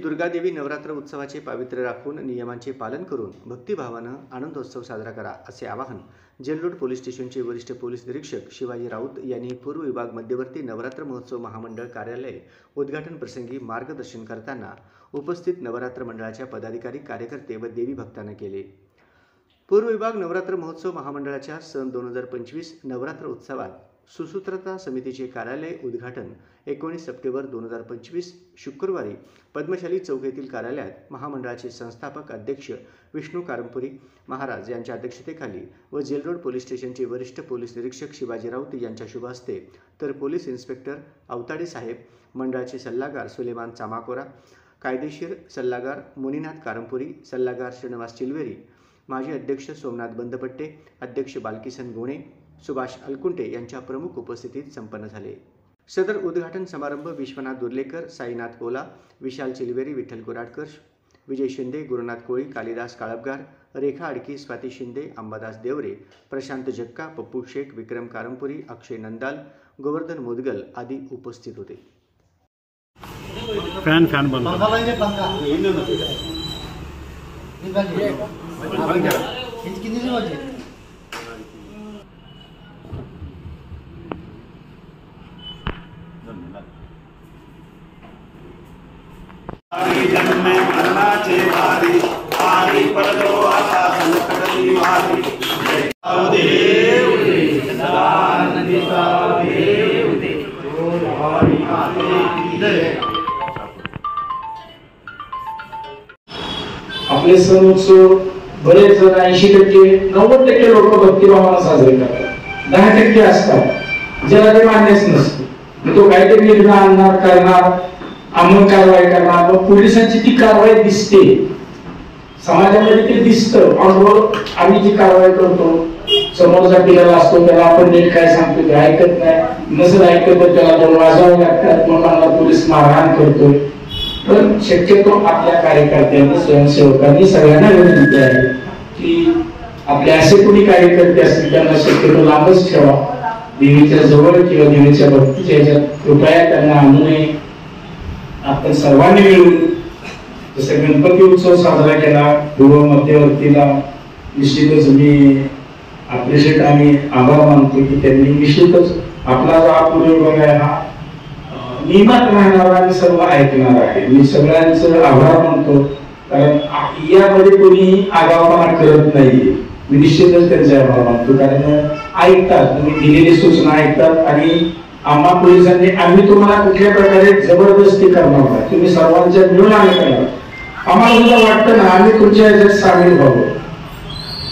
दुर्गादेवी नवरात्र उत्सवाचे पावित्र्य राखून नियमांचे पालन करून भक्तिभावानं आनंदोत्सव साजरा करा असे आवाहन जेलरोड पोलीस स्टेशनचे वरिष्ठ पोलीस निरीक्षक शिवाजी राऊत यांनी पूर्व विभाग मध्यवर्ती नवरात्र महोत्सव महामंडळ कार्यालय उद्घाटन प्रसंगी मार्गदर्शन करताना उपस्थित नवरात्र मंडळाच्या पदाधिकारी कार्यकर्ते व देवी भक्तांना केले। पूर्व विभाग नवरात्र महोत्सव महामंडळाच्या सन 2025 नवरात्र उत्सवात सुसूत्रता समितीचे कार्यालय उद्घाटन 19 सप्टेंबर 2025 शुक्रवारी पद्मशाली चौक येथील कार्यालयात महामंडळाचे संस्थापक अध्यक्ष विष्णू कारंपुरी महाराज यांच्या अध्यक्षतेखाली व जेलरोड पोलीस स्टेशनचे वरिष्ठ पोलीस निरीक्षक शिवाजी राऊत यांच्या शुभ हस्ते तर पोलीस इन्स्पेक्टर अवताडे साहेब, मंडळाचे सल्लागार सुलेमान चामाकोरा, कायदेशीर सल्लागार मुनीनाथ कारंपुरी, सल्लागार श्रीनिवास चिलवेरी, माजी अध्यक्ष सोमनाथ बंदपट्टे, अध्यक्ष बालकिसन गोणे, सुभाष अलकुंटे यांच्या प्रमुख उपस्थितीत संपन्न झाले। सदर उद्घाटन समारंभ विश्वनाथ दुर्लेकर, साईनाथ कोला, विशाल चिलवेरी, विठ्ठल कुराडकर, विजय शिंदे, गुरुनाथ कोळी, कालिदास काळपगार, रेखा अडकी, स्वाती शिंदे, अंबादास देवरे, प्रशांत जक्का, पप्पू शेख, विक्रम कारंपुरी, अक्षय नंदाल, गोवर्धन मुदगल आदी उपस्थित होते। फॅन बंद आपले सण उत्सव बरेच जण 80% 90% लोक भक्तिभावानं साजरे करतात, 10% असतात ज्याला ते मान्यच नसते। तो काहीतरी निर्णय आणणार, करणार, अंमल कारवाई करणार, मग पोलिसांची ती कारवाई दिसते, समाजामध्ये ते दिसतं। आम्ही जी कारवाई करतो, समोरचा पिलाला असतो त्याला आपण नीट काय सांगतो ते ऐकत नाही, नसेल ऐकत तर त्याला 2 वाजवावे लागतात, मग मला पोलीस मारहाण करतोय। पण शक्यतो आपल्या कार्यकर्त्यांनी, स्वयंसेवकांनी सगळ्यांना विनंती आहे की आपले असे कोणी कार्यकर्ते असतील त्यांना शक्यतो लांबच ठेवा, देवीच्या जवळ किंवा देवीच्या भक्तीच्या ह्याच्यात कृपया त्यांना आणू नये। आपण सर्वांनी मिळून जसं गणपती उत्सव साजरा केला पूर्व मध्यवर्तीला, निश्चितच मी अप्रिशिएट आणि आभार मानतो की त्यांनी निश्चितच आपला जो हा पूर्व विभाग आहे हा नियमात राहणारा आणि सर्व ऐकणार आहे। मी सगळ्यांचं आभार मानतो, कारण यामध्ये कोणी आगाऊपणा करत नाहीये। मी निश्चितच त्यांचे आभार मानतो, कारण ऐकतात, तुम्ही दिलेली सूचना ऐकतात आणि आम्हा पोलिसांनी आम्ही तुम्हाला कुठल्या प्रकारे जबरदस्ती करणार नाही, तुम्ही सर्वांच्या मिळून आम्ही करणार। आम्हाला सुद्धा वाटतं ना आम्ही तुमच्या याच्यात सामील व्हावं,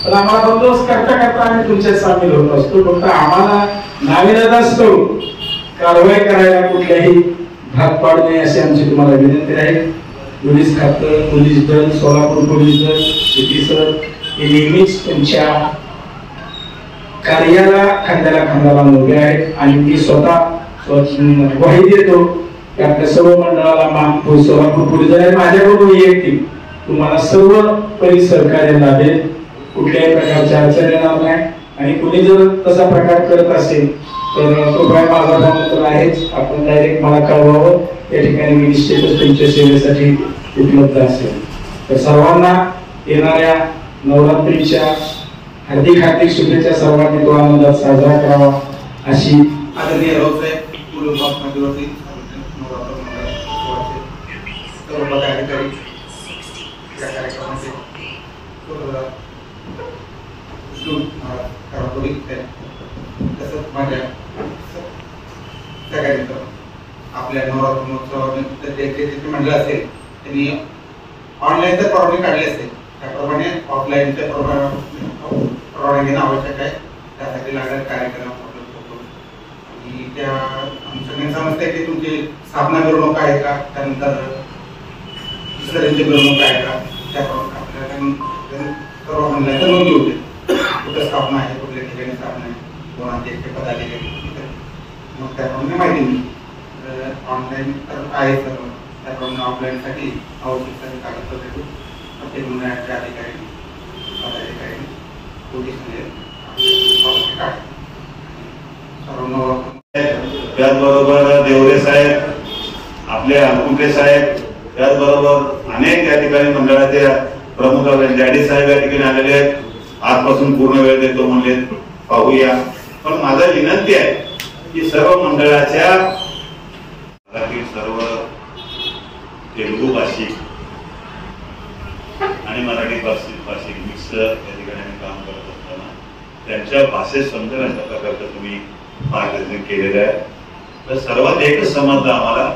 पण आम्हाला बंदोबस्त करता करता आम्ही तुमच्यात सामील होत असतो। फक्त आम्हाला नाविलाज असतो कारवाई करायला कुठल्याही भाग पाडू नये अशी आमची तुम्हाला विनंती आहे। पोलीस खातं, पोलीस दल, सोलापूर पोलीस दल, सिटी सर हे नेहमीच तुमच्या कार्याला खांद्याला उभे आहेत आणि मी स्वतः ग्वाही देतो की आपल्या सर्व मंडळाला सोलापूर पोलीस दल माझ्याकडून वैयक्तिक तुम्हाला सर्व पोलीस सहकार्य लाभेल, कुठल्याही प्रकारच्या अडचण येणार नाही। आणि कोणी जर तसा प्रकार करत असेल तर कृपया माझा फोन नंबर आहेच, आपण डायरेक्ट मला कळवावं, या ठिकाणी मी निश्चितच तुमच्या सेवेसाठी उपलब्ध असेल। तर सर्वांना येणाऱ्या नवरात्रीच्या हार्दिक शुभेच्छा, सर्वांनी तो आनंदात साजरा करावा अशी आदरणीय राऊत साहेब, पूर्व विभाग मध्यवर्ती नवरात्र सर्व पदाधिकारी या कार्यक्रमाचे तसंच माझ्या सगळ्यांनी आपल्या नवरात्र महोत्सवाचे मंडळ असेल त्यांनी ऑनलाईन तर परवानगी काढली असेल, त्याप्रमाणे ऑफलाईनच्या परवानगी घेणं आवश्यक आहे। त्यासाठी लागणारे कार्यक्रम आणि त्या सगळ्यांना समजते की तुमची स्थापना मिरवणूक आहे का, त्यानंतर दुसऱ्यांची मिरवणूक आहे का, त्याप्रमाणे आपल्याला सर्व ऑनलाईन नोंदणी होते, कुठं स्थापना आहे, कुठल्या ठिकाणी स्थापना आहे, कोणाचे पदाधिकारी, मग त्याप्रमाणे माहिती मिळते। ऑनलाईन तर आहे सर्व, त्याप्रमाणे ऑफलाईनसाठी आवश्यक कागदपत्रे प्रत्येक मंडळाच्या अधिकारी, पदाधिकारी, पोलीस त्याचबरोबर देवरे साहेब, आपले अलकुंटे साहेब, त्याचबरोबर अनेक या ठिकाणी मंडळाचे प्रमुख डॅडी साहेब या ठिकाणी आलेले आहेत, आजपासून पूर्ण वेळ देतो म्हणले, पाहूया. पण माझा विनंती आहे की सर्व मंडळाच्या सर्व तेलुगू भाषिक आणि मराठी भाषिक मिक्स या ठिकाणी काम करत असताना त्यांच्या भाषेत समजण्याच्या प्रकारचं तुम्ही मार्गदर्शन केलेलं आहे. तर सर्वात एकच समजलं आम्हाला,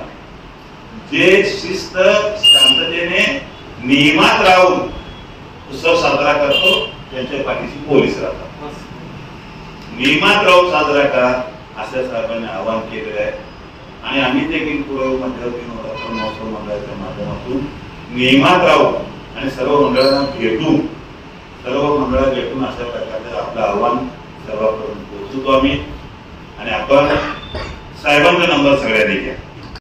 जे शिस्त शांततेने नियमात राहून उत्सव साजरा करतो त्यांच्या पाठीशी पोलीस राहतात. नियमात राहून साजरा करा असं साहेबांनी आवाहन केलेलं आहे. आणि आम्ही देखील पूर्व मध्यवर्ती नवरात्र महोत्सव मंडळाच्या माध्यमातून नियमात राहू आणि सर्व मंडळांना भेटून अशा प्रकारचे आपलं आव्हान सर्वांपर्यंत पोहोचवतो आम्ही. आणि आपण साहेबांचा नंबर सगळ्यांनी घ्या.